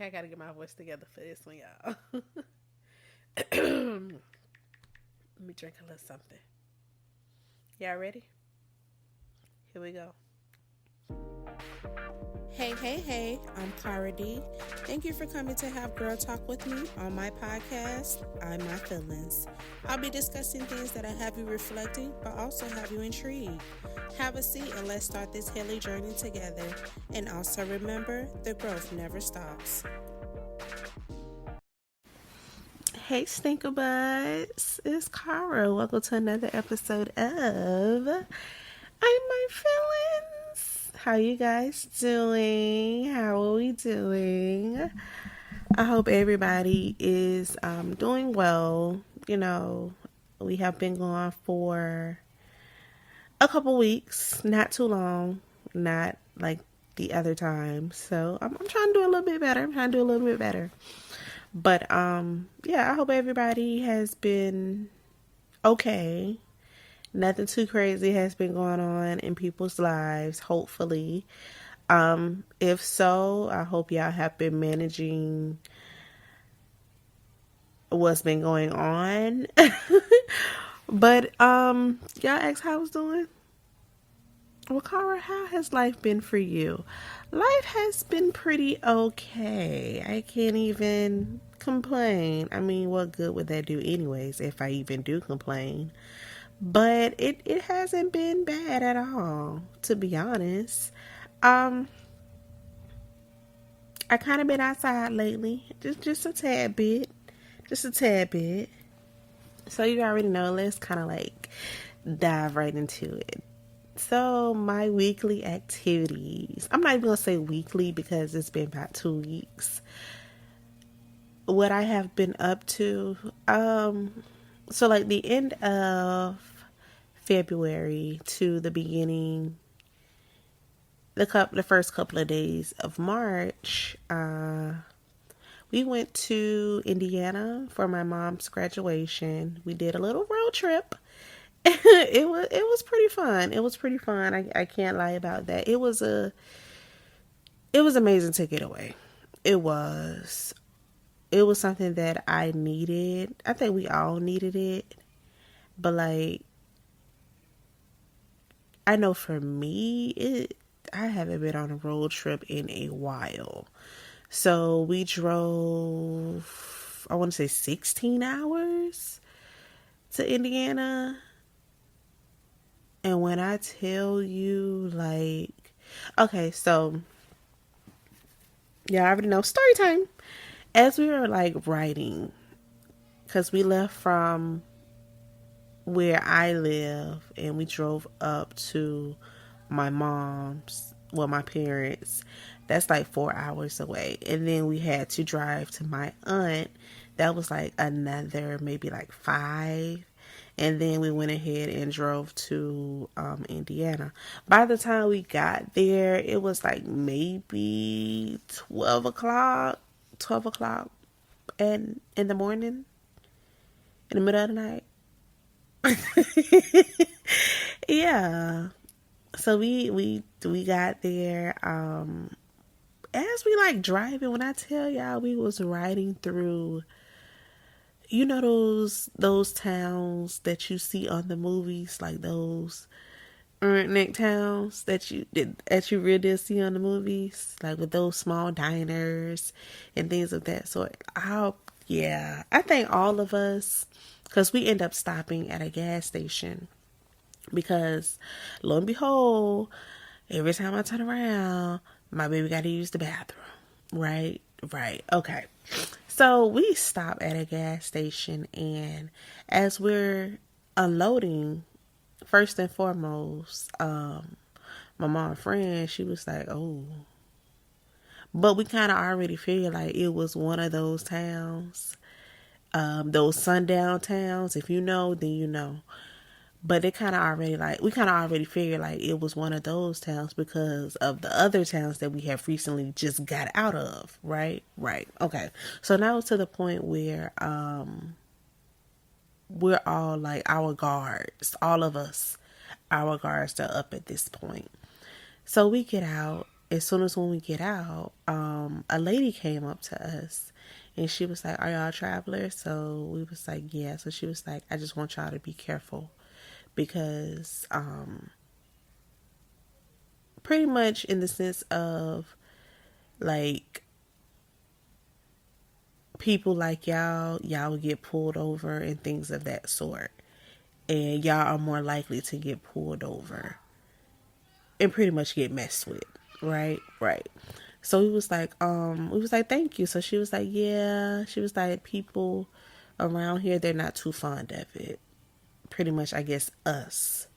Okay, I gotta get my voice together for this one, y'all. Let me drink a little something. Y'all ready? Here we go. Hey, hey, hey, I'm Cara D. Thank you for coming to have Girl Talk with me on my podcast, I'm My Feelings. I'll be discussing things that'll have you reflecting, but also have you intrigued. Have a seat and let's start this healing journey together. And also remember, the growth never stops. Hey, Stinker Buds. It's Cara. Welcome to another episode of I'm My Feelings. How you guys doing? How are we doing? I hope everybody is doing well. You know, we have been gone for a couple weeks, not too long, not like the other time. So I'm trying to do a little bit better. But yeah, I hope everybody has been okay. Nothing too crazy has been going on in people's lives, hopefully. If so, I hope y'all have been managing what's been going on. But y'all ask how I was doing? Well, Cara, how has life been for you? Life has been pretty okay. I can't even complain. I mean, what good would that do anyways if I even do complain? But it hasn't been bad at all, to be honest. Um, I kind of been outside lately, just a tad bit, just a tad bit. So you already know, let's kind of like dive right into it. So my weekly activities, I'm not even going to say weekly because it's been about 2 weeks. What I have been up to, so like the end of February to the beginning, the first couple of days of March, we went to Indiana for my mom's graduation. We did a little road trip. It was pretty fun. It was pretty fun. I can't lie about that. It was amazing to get away. It was. It was something that I needed. I think we all needed it. But like, I know for me, I haven't been on a road trip in a while. So we drove, I want to say 16 hours to Indiana. And when I tell you, like, okay, so y'all already know story time. As we were like riding, because we left from where I live and we drove up to my mom's, well, my parents, that's like 4 hours away. And then we had to drive to my aunt. That was like another maybe like 5. And then we went ahead and drove to Indiana. By the time we got there, it was like maybe 12 o'clock and in the morning, in the middle of the night. Yeah. So we got there. As we like driving, when I tell y'all we was riding through, you know, those towns that you see on the movies, like those neck towns that you really see on the movies, like with those small diners and things of that sort. Yeah, I think all of us, because we end up stopping at a gas station because lo and behold, every time I turn around, my baby got to use the bathroom. Right, right, okay. So we stop at a gas station, and as we're unloading, first and foremost, my mom friend, she was like, "Oh," but we kind of already figured like it was one of those towns, those sundown towns. If you know, then you know. But it kind of already like we kind of already figured like it was one of those towns because of the other towns that we have recently just got out of. Right, right, okay. So now it's to the point where we're all like our guards, all of us, our guards are up at this point. So we get out as soon as when we get out, a lady came up to us and she was like, "Are y'all travelers?" So we was like, "Yeah." So she was like, "I just want y'all to be careful because pretty much in the sense of like people like y'all will get pulled over and things of that sort. And y'all are more likely to get pulled over and pretty much get messed with." Right? Right. So we was like, "Thank you." So she was like, "Yeah." She was like, "People around here, they're not too fond of it." Pretty much, I guess, us.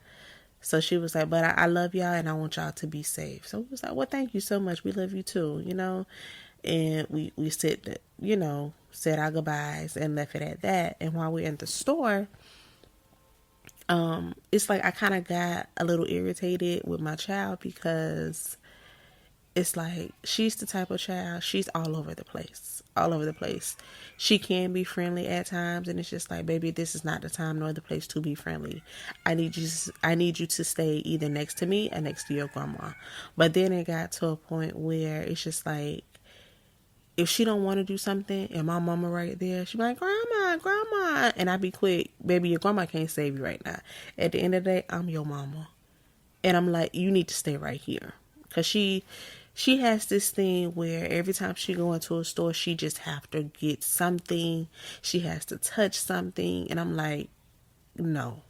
So she was like, "But I love y'all and I want y'all to be safe." So we was like, "Well, thank you so much. We love you too, you know?" And we said, said our goodbyes and left it at that. And while we're in the store, it's like I kind of got a little irritated with my child because it's like she's the type of child, she's all over the place. All over the place. She can be friendly at times, and it's just like, "Baby, this is not the time nor the place to be friendly. I need you to stay either next to me or next to your grandma." But then it got to a point where it's just like, if she don't want to do something and my mama right there, she be like, "Grandma, grandma," and I be quick, "Baby, your grandma can't save you right now. At the end of the day, I'm your mama." And I'm like, "You need to stay right here." Because she has this thing where every time she go into a store, she just have to get something. She has to touch something. And I'm like, "No,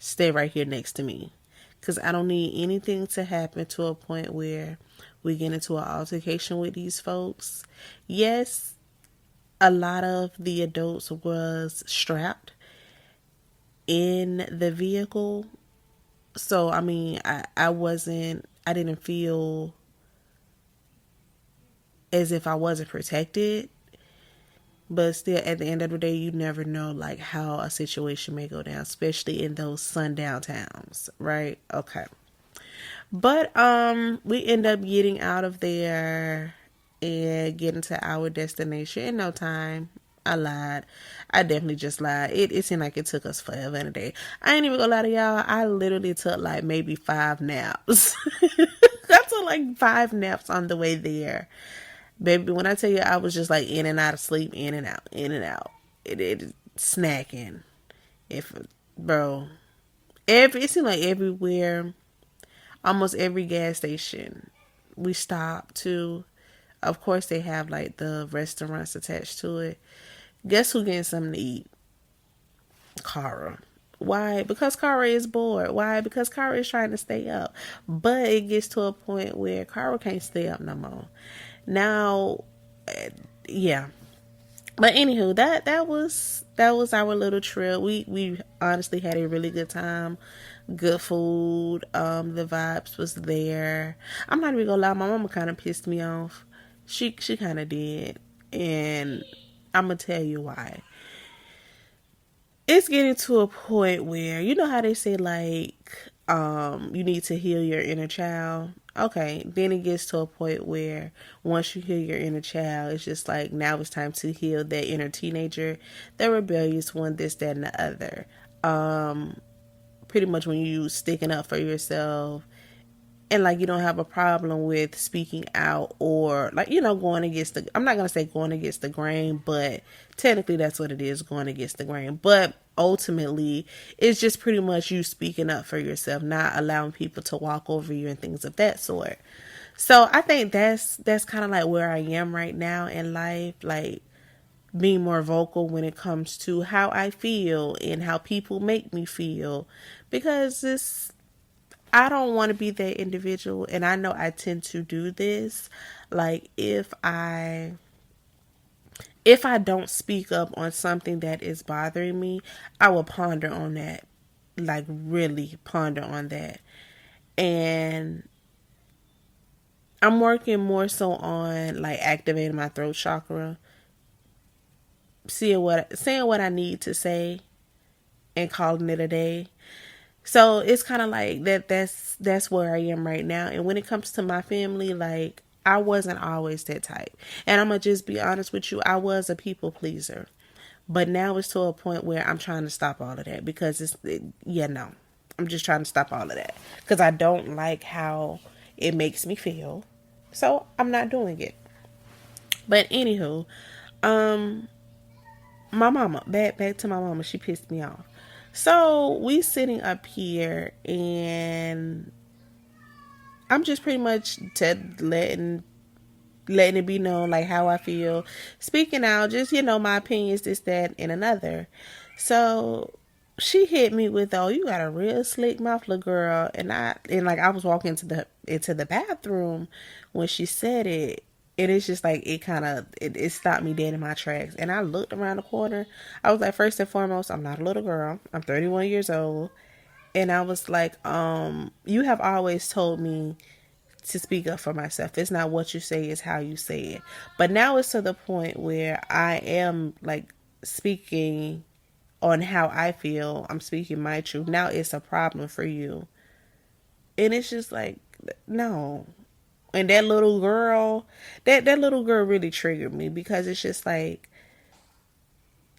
stay right here next to me." Because I don't need anything to happen to a point where we get into an altercation with these folks. Yes, a lot of the adults was strapped in the vehicle. So, I mean, I didn't feel as if I wasn't protected. But still, at the end of the day, you never know like how a situation may go down, especially in those sundown towns, right? Okay. But we end up getting out of there and getting to our destination in no time. I lied. I definitely just lied. It seemed like it took us forever in a day. I ain't even gonna lie to y'all. I literally took like maybe 5 naps. I took like 5 naps on the way there. Baby, when I tell you I was just like in and out of sleep, in and out, in and out. It snacking. If bro, it seemed like everywhere, almost every gas station we stopped to. Of course, they have like the restaurants attached to it. Guess who getting something to eat? Cara. Why? Because Cara is bored. Why? Because Cara is trying to stay up. But it gets to a point where Cara can't stay up no more. Now, yeah. But anywho, that was our little trip. We honestly had a really good time. Good food. The vibes was there. I'm not even gonna lie, my mama kind of pissed me off. She kind of did, and I'm gonna tell you why. It's getting to a point where you know how they say like you need to heal your inner child. Okay, then it gets to a point where once you heal your inner child, it's just like now it's time to heal that inner teenager, the rebellious one, this, that, and the other. Pretty much when you sticking up for yourself and like you don't have a problem with speaking out or like going against the, I'm not going to say going against the grain, but technically that's what it is, going against the grain. But ultimately it's just pretty much you speaking up for yourself, not allowing people to walk over you and things of that sort. So I think that's kind of like where I am right now in life, like being more vocal when it comes to how I feel and how people make me feel, because I don't want to be that individual, and I know I tend to do this. Like if I don't speak up on something that is bothering me, I will ponder on that. Like really ponder on that. And I'm working more so on like activating my throat chakra, saying what I need to say and calling it a day. So it's kind of like that's where I am right now. And when it comes to my family, like I wasn't always that type. And I'm gonna just be honest with you, I was a people pleaser. But now it's to a point where I'm trying to stop all of that because no. I'm just trying to stop all of that because I don't like how it makes me feel. So I'm not doing it. But anywho, um, my mama, back to my mama, she pissed me off. So we sitting up here and I'm just pretty much letting it be known like how I feel, speaking out, just my opinions, this, that, and another. So she hit me with, "Oh, you got a real slick mouth, little girl," and like I was walking into the bathroom when she said it. And it's just like it stopped me dead in my tracks. And I looked around the corner. I was like, first and foremost, I'm not a little girl. I'm 31 years old. And I was like, you have always told me to speak up for myself. It's not what you say, it's how you say it. But now it's to the point where I am like speaking on how I feel. I'm speaking my truth. Now it's a problem for you. And it's just like, no. And that little girl really triggered me because it's just like,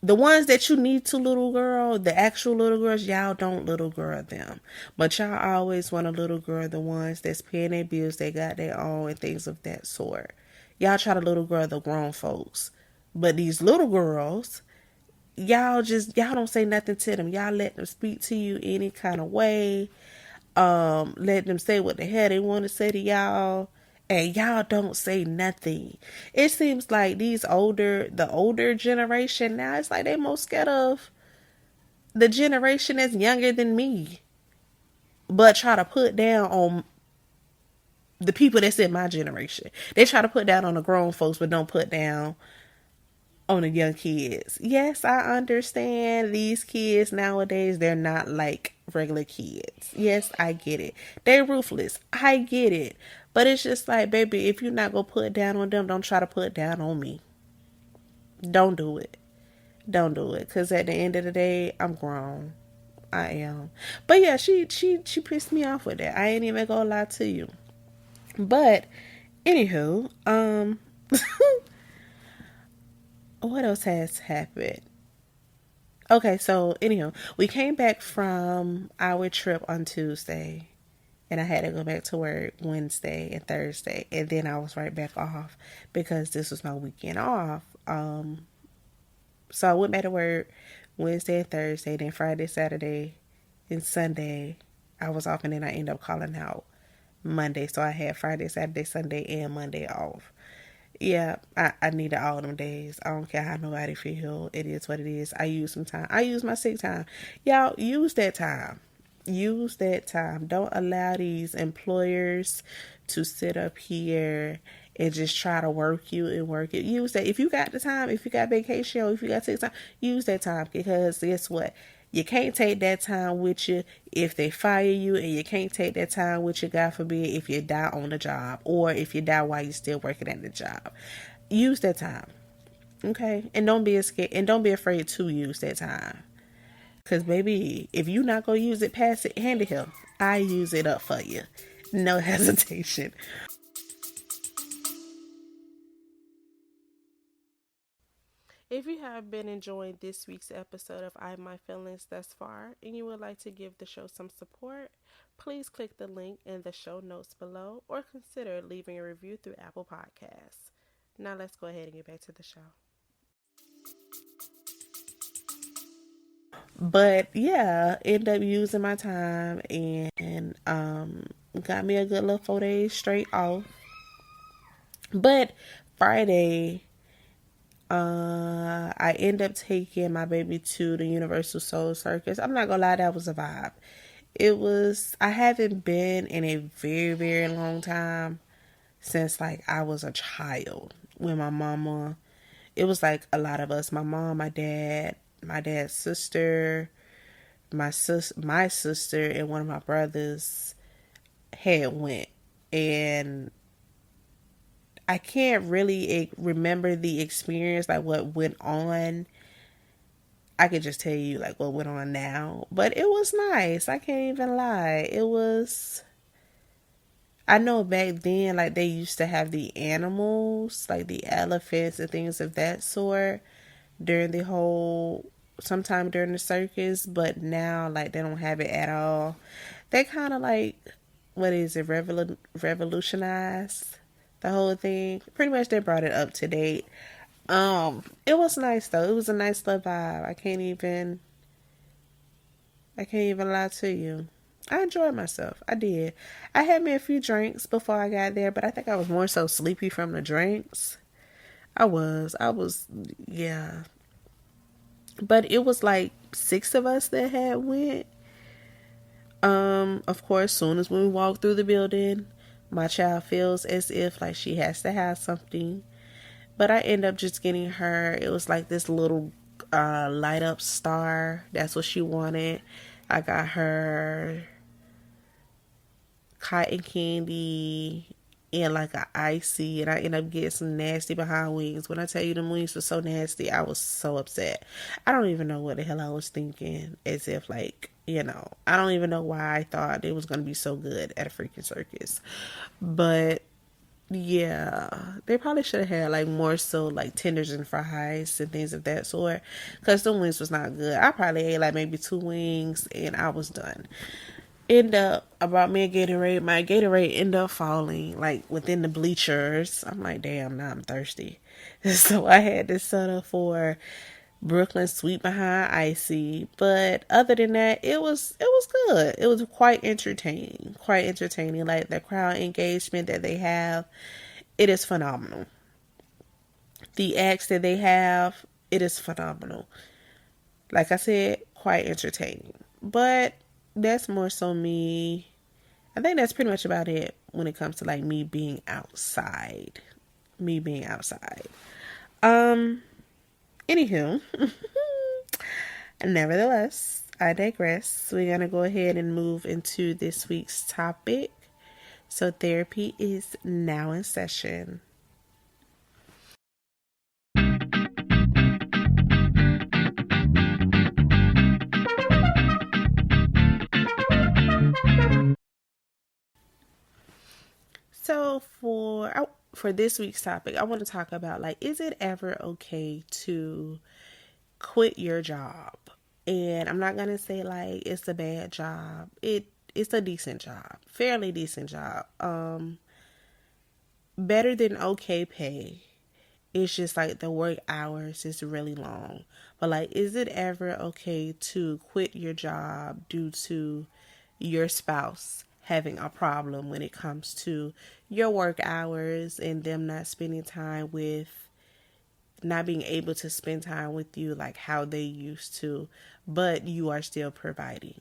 the ones that you need to little girl, the actual little girls, y'all don't little girl them. But y'all always want a little girl the ones that's paying their bills, they got their own, and things of that sort. Y'all try to little girl the grown folks. But these little girls, y'all don't say nothing to them. Y'all let them speak to you any kind of way. Let them say what the hell they want to say to y'all. And y'all don't say nothing. It seems like the older generation now, it's like they most scared of the generation that's younger than me, but try to put down on the people that's in my generation. They try to put down on the grown folks, but don't put down on the young kids. Yes, I understand these kids nowadays, they're not like regular kids. Yes, I get it. They're ruthless. I get it. But it's just like, baby, if you're not going to put down on them, don't try to put down on me. Don't do it. Don't do it. Because at the end of the day, I'm grown. I am. But yeah, she pissed me off with that. I ain't even gonna lie to you. But anywho, what else has happened? Okay, so anyhow, we came back from our trip on Tuesday, and I had to go back to work Wednesday and Thursday, and then I was right back off because this was my weekend off. So I went back to work Wednesday and Thursday, then Friday, Saturday, and Sunday I was off, and then I ended up calling out Monday. So I had Friday, Saturday, Sunday, and Monday off. Yeah, I needed all them days. I don't care how nobody feel. It is what it is. I use some time. I use my sick time. Y'all, use that time. Use that time. Don't allow these employers to sit up here and just try to work you and work it. Use that. If you got the time, if you got vacation, or if you got sick time, use that time. Because guess what? You can't take that time with you if they fire you, and you can't take that time with you, God forbid, if you die on the job or if you die while you're still working at the job. Use that time, okay? And don't be scared, and don't be afraid to use that time. Cause baby, if you not gonna use it, pass it, hand it here. I use it up for you, no hesitation. If you have been enjoying this week's episode of I My Feelings thus far and you would like to give the show some support, please click the link in the show notes below or consider leaving a review through Apple Podcasts. Now let's go ahead and get back to the show. But yeah, end up using my time and got me a good little 4 days straight off. But Friday, I end up taking my baby to the Universal Soul Circus. I'm not gonna lie, that was a vibe. I haven't been in a very, very long time since like I was a child with my mama. It was like a lot of us, my mom, my dad's sister, my sister, and one of my brothers had went. And I can't really remember the experience, like what went on. I could just tell you like what went on now, but it was nice. I can't even lie. I know back then, like they used to have the animals, like the elephants and things of that sort during sometime during the circus, but now like they don't have it at all. They kind of like what is it, revolutionize the whole thing. Pretty much they brought it up to date. It was nice though. It was a nice little vibe. I can't even lie to you. I enjoyed myself. I did. I had me a few drinks before I got there, but I think I was more so sleepy from the drinks. I was, yeah. But it was like six of us that had went. Of course, soon as when we walk through the building, my child feels as if like she has to have something. But I end up just getting her. It was like this little light up star. That's what she wanted. I got her cotton candy and like a icy, and I ended up getting some nasty behind wings. When I tell you the wings were so nasty, I was so upset. I don't even know what the hell I was thinking. As if like, I don't even know why I thought it was gonna be so good at a freaking circus. But yeah, they probably should have had like more so like tenders and fries and things of that sort, because the wings was not good. I probably ate like maybe two wings and I was done. End up about me and Gatorade. My Gatorade ended up falling like within the bleachers. I'm like, damn, now I'm thirsty. So I had this soda for Brooklyn Sweet behind icy. But other than that, it was good. It was quite entertaining. Quite entertaining. Like the crowd engagement that they have, it is phenomenal. The acts that they have, it is phenomenal. Like I said, quite entertaining. But that's more so me. I think that's pretty much about it when it comes to like me being outside. Me being outside. Um, Anywho, nevertheless, I digress. We're gonna go ahead and move into this week's topic. So therapy is now in session. So for this week's topic, I want to talk about like, is it ever okay to quit your job? And I'm not gonna say like it's a bad job. It's a decent job, fairly decent job. Better than okay pay. It's just like the work hours is really long. But like, is it ever okay to quit your job due to your spouse having a problem when it comes to your work hours and them not being able to spend time with you like how they used to, but you are still providing?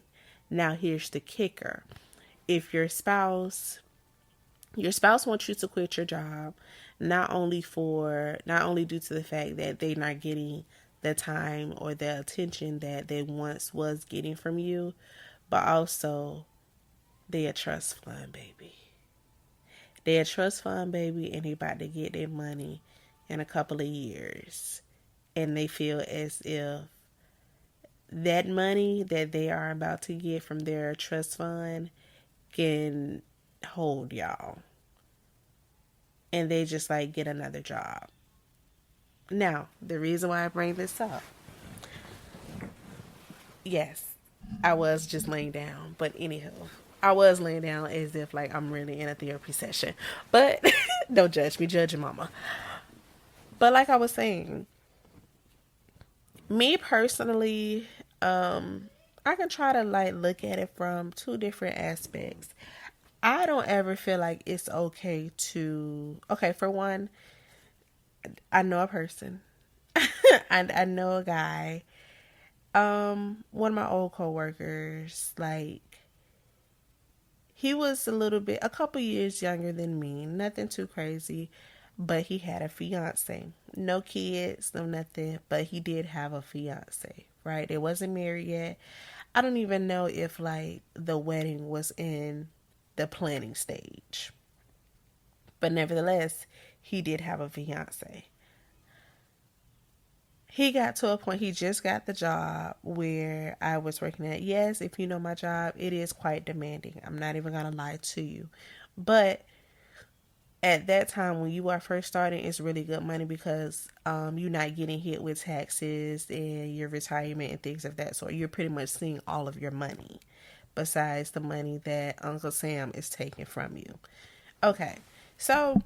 Now here's the kicker. If your spouse wants you to quit your job, not only due to the fact that they're not getting the time or the attention that they once was getting from you, but also they a trust fund baby. They a trust fund baby, and they about to get their money in a couple of years, and they feel as if that money that they are about to get from their trust fund can hold y'all, and they just like get another job. Now, the reason why I bring this up, yes, I was just laying down, but anyhow, I was laying down as if like I'm really in a therapy session. But don't judge me, judge your mama. But like I was saying, me personally, I can try to like look at it from two different aspects. I don't ever feel like it's okay to, okay, for one, I know a person. I know a guy. One of my old coworkers, like, he was a couple years younger than me. Nothing too crazy, but he had a fiance. No kids, no nothing, but he did have a fiance, right? They wasn't married yet. I don't even know if like the wedding was in the planning stage. But nevertheless, he did have a fiance. He got to a point, he just got the job where I was working at. Yes, if you know my job, it is quite demanding. I'm not even going to lie to you. But at that time, when you are first starting, it's really good money because you're not getting hit with taxes and your retirement and things of that sort. You're pretty much seeing all of your money besides the money that Uncle Sam is taking from you. Okay, so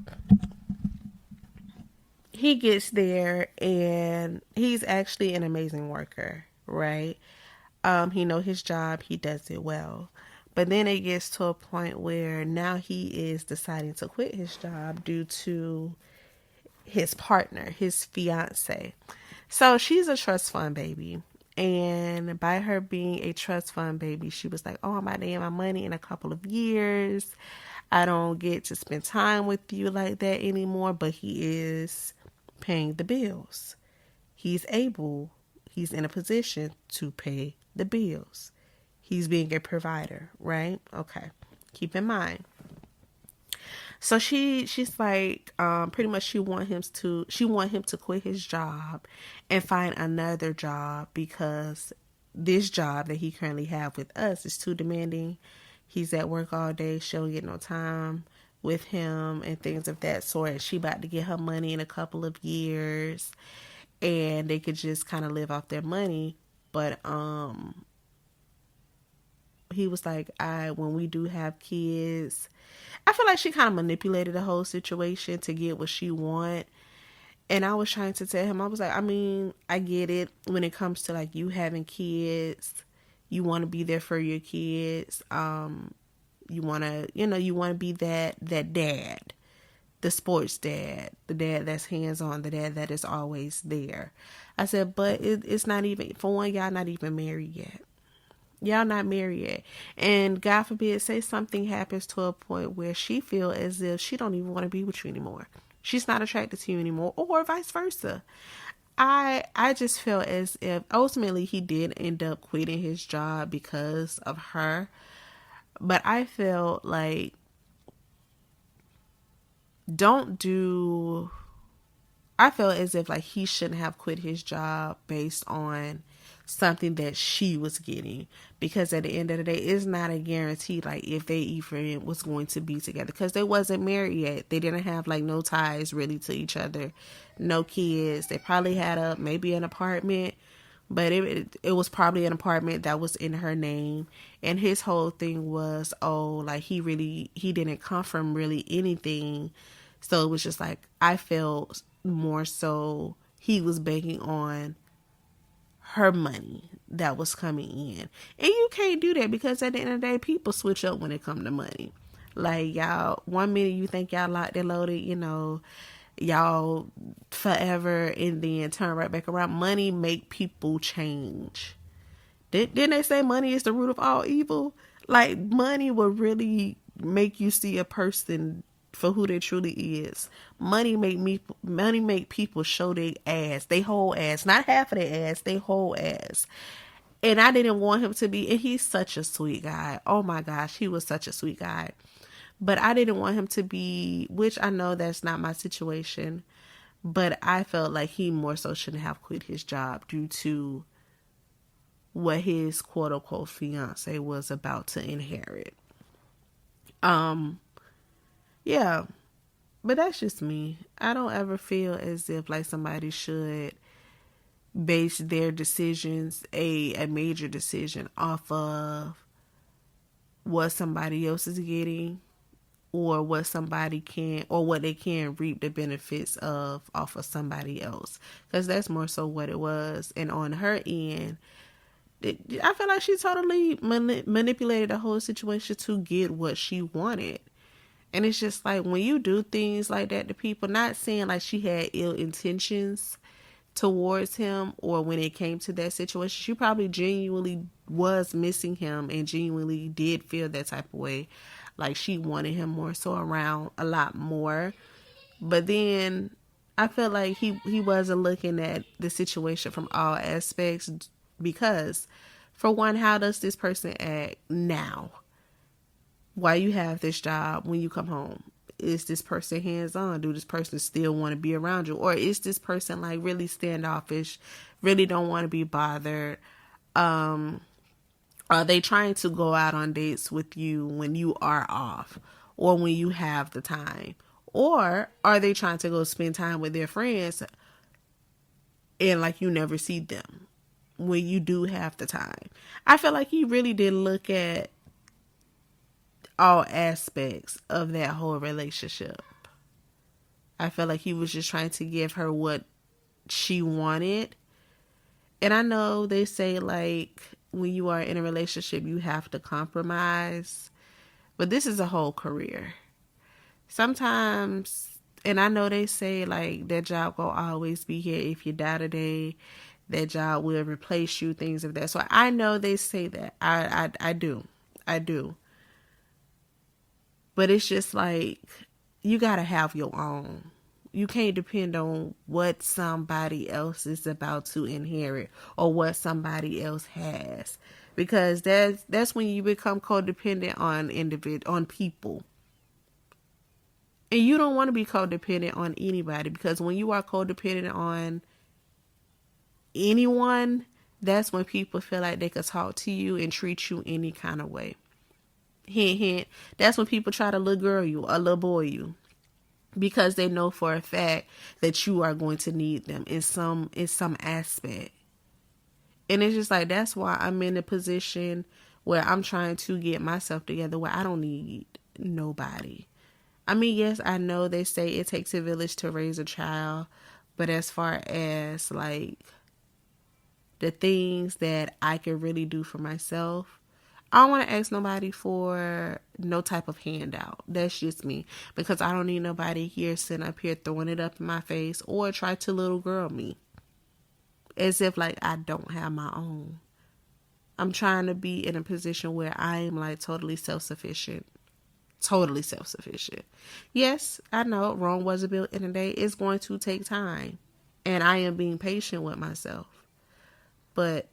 he gets there and he's actually an amazing worker, right? He know his job, he does it well. But then it gets to a point where now he is deciding to quit his job due to his partner, his fiance. So she's a trust fund baby. And by her being a trust fund baby, she was like, oh, I'm about to get my money in a couple of years. I don't get to spend time with you like that anymore. But he is paying the bills. He's in a position to pay the bills. He's being a provider, right? Okay. Keep in mind. So she's like, pretty much she want him to quit his job and find another job because this job that he currently have with us is too demanding. He's at work all day. She don't get no time with him and things of that sort. She about to get her money in a couple of years and they could just kind of live off their money. But he was like, when we do have kids, I feel like she kind of manipulated the whole situation to get what she want. And I was trying to tell him, I was like, I mean, I get it when it comes to like you having kids, you want to be there for your kids. You want to, you want to be that dad, the sports dad, the dad that's hands-on, the dad that is always there. I said, but it's not even, for one, y'all not even married yet. Y'all not married yet. And God forbid, say something happens to a point where she feel as if she don't even want to be with you anymore. She's not attracted to you anymore, or vice versa. I just felt as if ultimately he did end up quitting his job because of her. But I felt like I felt as if like he shouldn't have quit his job based on something that she was getting, because at the end of the day it's not a guarantee like if they even was going to be together, because they wasn't married yet. They didn't have like no ties really to each other, no kids. They probably had maybe an apartment, but it was probably an apartment that was in her name. And his whole thing was, like he didn't come from really anything. So it was just like, I felt more so he was banking on her money that was coming in. And you can't do that, because at the end of the day, people switch up when it comes to money. Like, y'all, one minute you think y'all locked and loaded, y'all forever, and then turn right back around. Money make people change. Didn't they say money is the root of all evil? Like, money will really make you see a person for who they truly is. Money make people show their ass, they whole ass, not half of their ass, they whole ass. And I didn't want him to be, and he's such a sweet guy. Oh my gosh, he was such a sweet guy. But I didn't want him to be, which I know that's not my situation, but I felt like he more so shouldn't have quit his job due to what his quote unquote fiance was about to inherit. Yeah, but that's just me. I don't ever feel as if like somebody should base their decisions, a major decision, off of what somebody else is getting, or what somebody can, or what they can reap the benefits of off of somebody else. Because that's more so what it was. And on her end, I feel like she totally manipulated the whole situation to get what she wanted. And it's just like, when you do things like that to people, not saying like she had ill intentions towards him, or when it came to that situation, she probably genuinely was missing him and genuinely did feel that type of way. Like she wanted him more so around a lot more. But then I felt like he wasn't looking at the situation from all aspects, because for one, how does this person act now? Why you have this job when you come home? Is this person hands-on? Do this person still want to be around you? Or is this person like really standoffish, really don't want to be bothered? Are they trying to go out on dates with you when you are off, or when you have the time? Or are they trying to go spend time with their friends and like you never see them when you do have the time? I feel like he really did look at all aspects of that whole relationship. I felt like he was just trying to give her what she wanted. And I know they say, like, when you are in a relationship, you have to compromise. But this is a whole career. Sometimes, and I know they say, like, that job will always be here. If you die today, that job will replace you, things of that. So I know they say that. I do. I do. But it's just like, you got to have your own. You can't depend on what somebody else is about to inherit or what somebody else has, because that's when you become codependent on people. And you don't want to be codependent on anybody, because when you are codependent on anyone, that's when people feel like they could talk to you and treat you any kind of way. Hint, hint. That's when people try to little girl you or little boy you, because they know for a fact that you are going to need them in some aspect. And it's just like, that's why I'm in a position where I'm trying to get myself together, where I don't need nobody. I mean, yes, I know they say it takes a village to raise a child, but as far as like the things that I can really do for myself, I don't want to ask nobody for no type of handout. That's just me. Because I don't need nobody here sitting up here throwing it up in my face or try to little girl me, as if like I don't have my own. I'm trying to be in a position where I am like totally self-sufficient. Totally self-sufficient. Yes, I know Rome wasn't built in a day. It's going to take time. And I am being patient with myself. But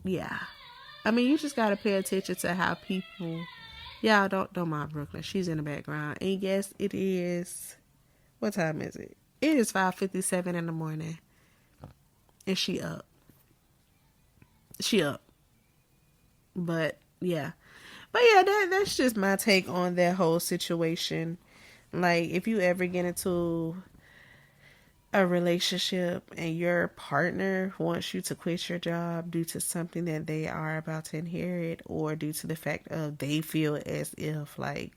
yeah. I mean, you just got to pay attention to how people... Y'all don't mind Brooklyn. She's in the background. And yes, it is... What time is it? It is 5:57 in the morning. And she up. She up. But, yeah. But, yeah, that's just my take on that whole situation. Like, if you ever get into a relationship and your partner wants you to quit your job due to something that they are about to inherit, or due to the fact of they feel as if like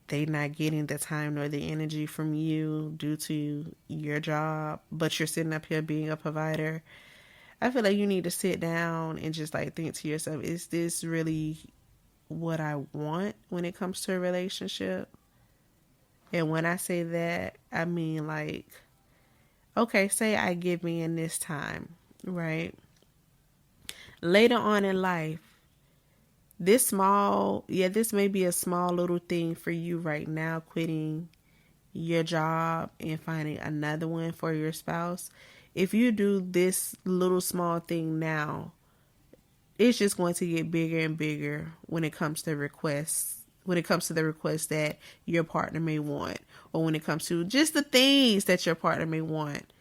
they not getting the time nor the energy from you due to your job, but you're sitting up here being a provider, I feel like you need to sit down and just like think to yourself, is this really what I want when it comes to a relationship? And when I say that, I mean like, okay, say I give me in this time, right? Later on in life, this may be a small little thing for you right now, quitting your job and finding another one for your spouse. If you do this little small thing now, it's just going to get bigger and bigger when it comes to requests. When it comes to the requests that your partner may want, or when it comes to just the things that your partner may want.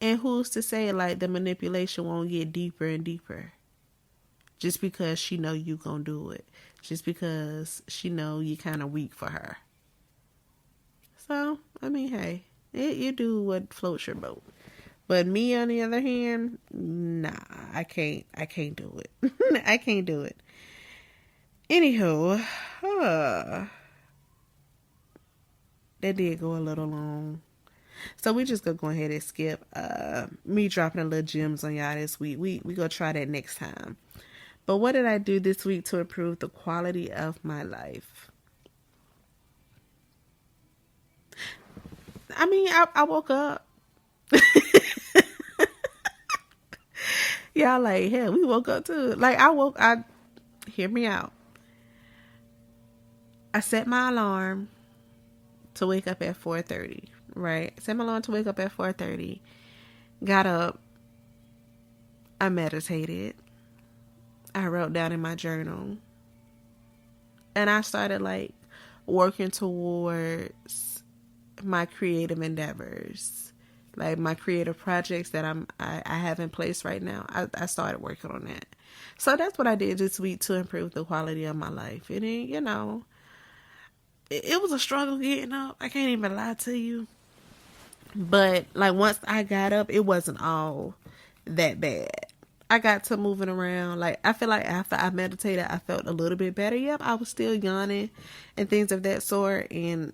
And who's to say like the manipulation won't get deeper and deeper? Just because she know you gonna do it. Just because she know you kind of weak for her. So, I mean, hey, you do what floats your boat. But me, on the other hand, nah, I can't do it. I can't do it. Anywho, that did go a little long. So we just gonna go ahead and skip me dropping a little gems on y'all this week. We gonna try that next time. But what did I do this week to improve the quality of my life? I mean, I woke up. Y'all like, hell, we woke up too. Like, hear me out. I set my alarm to wake up at 4:30, right? Set my alarm to wake up at 4:30. Got up. I meditated. I wrote down in my journal. And I started like working towards my creative endeavors. Like my creative projects that I have in place right now. I started working on that. So that's what I did this week to improve the quality of my life. And then, you know, it was a struggle getting up. I can't even lie to you. But like once I got up, it wasn't all that bad. I got to moving around. Like, I feel like after I meditated, I felt a little bit better. Yep, I was still yawning and things of that sort. And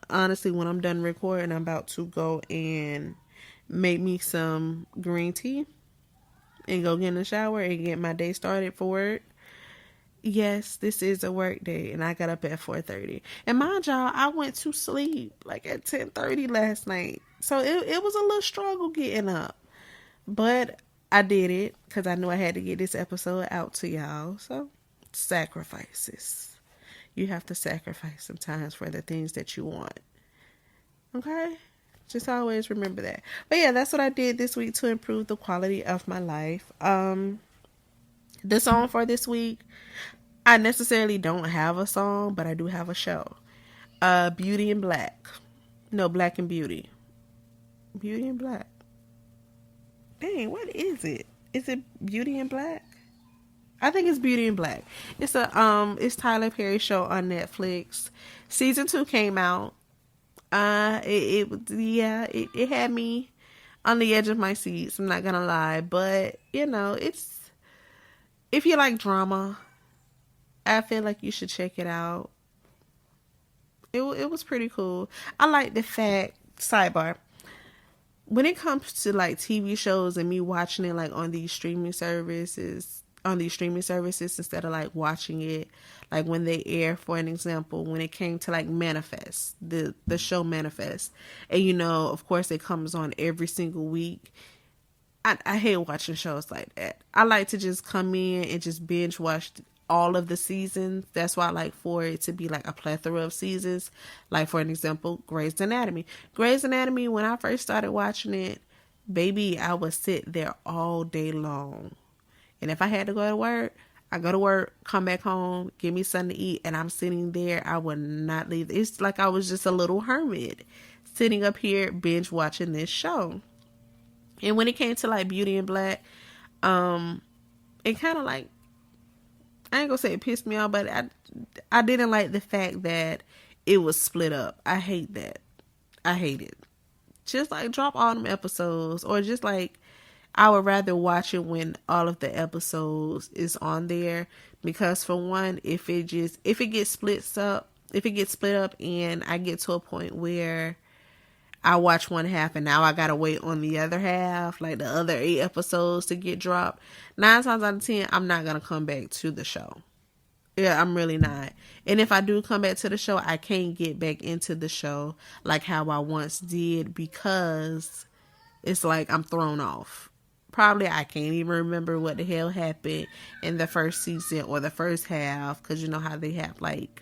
honestly, when I'm done recording, I'm about to go and make me some green tea and go get in the shower and get my day started for work. Yes, this is a work day, and I got up at 4:30. And mind y'all, I went to sleep like at 10:30 last night. So it was a little struggle getting up. But I did it because I knew I had to get this episode out to y'all. So, sacrifices. You have to sacrifice sometimes for the things that you want. Okay? Just always remember that. But yeah, that's what I did this week to improve the quality of my life. The song for this week, I necessarily don't have a song, but I do have a show. Beauty and Black. No, Black and Beauty. Beauty and Black. Dang, what is it? Is it Beauty and Black? I think it's Beauty and Black. It's Tyler Perry's show on Netflix. Season 2 came out. It had me on the edge of my seats. I'm not gonna lie, but it's, if you like drama, I feel like you should check it out. It was pretty cool. I like the fact, sidebar, when it comes to like TV shows and me watching it like on these streaming services instead of like watching it like when they air, for an example, when it came to like Manifest, the show Manifest, and of course it comes on every single week. I hate watching shows like that. I like to just come in and just binge watch all of the seasons. That's why I like for it to be like a plethora of seasons. Like, for an example, Grey's Anatomy. Grey's Anatomy, when I first started watching it, baby, I would sit there all day long. And if I had to go to work, I go to work, come back home, give me something to eat, and I'm sitting there. I would not leave. It's like I was just a little hermit sitting up here binge watching this show. And when it came to like Beauty and Black, it kind of like, I ain't gonna say it pissed me off, but I didn't like the fact that it was split up. I hate that. I hate it. Just like drop all them episodes, or just like, I would rather watch it when all of the episodes is on there, because for one, if it gets split up and I get to a point where I watch one half and now I gotta wait on the other half, like the other 8 episodes to get dropped, 9 times out of 10, I'm not gonna come back to the show. Yeah, I'm really not. And if I do come back to the show, I can't get back into the show like how I once did, because it's like I'm thrown off. Probably I can't even remember what the hell happened in the first season or the first half, because you know how they have like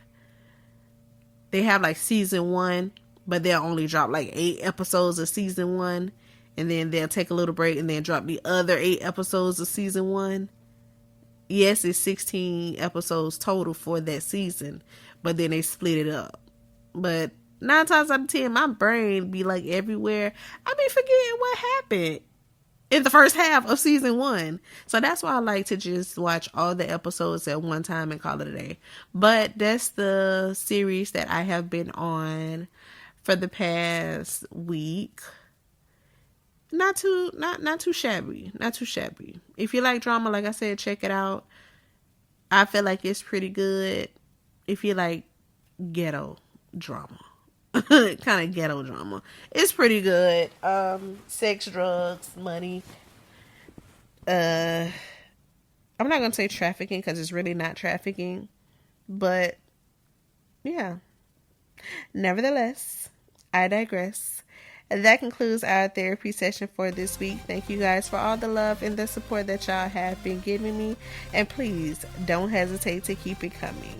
season 1, but they'll only drop like 8 episodes of season 1, and then they'll take a little break and then drop the other 8 episodes of season 1. Yes, it's 16 episodes total for that season, but then they split it up. But 9 times out of 10, my brain be like everywhere. I be forgetting what happened in the first half of season 1. So that's why I like to just watch all the episodes at one time and call it a day. But that's the series that I have been on for the past week. Not too shabby. Not too shabby. If you like drama, like I said, check it out. I feel like it's pretty good. If you like ghetto drama. Kind of ghetto drama. It's pretty good. Sex, drugs, money. I'm not gonna say trafficking, because it's really not trafficking. But yeah. Nevertheless, I digress. That concludes our therapy session for this week. Thank you guys for all the love and the support that y'all have been giving me. And please don't hesitate to keep it coming.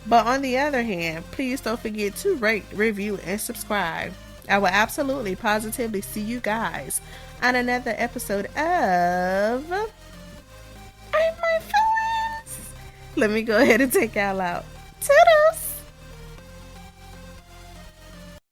But on the other hand, please don't forget to rate, review, and subscribe. I will absolutely, positively see you guys on another episode of I'm My Feelings. Let me go ahead and take y'all out.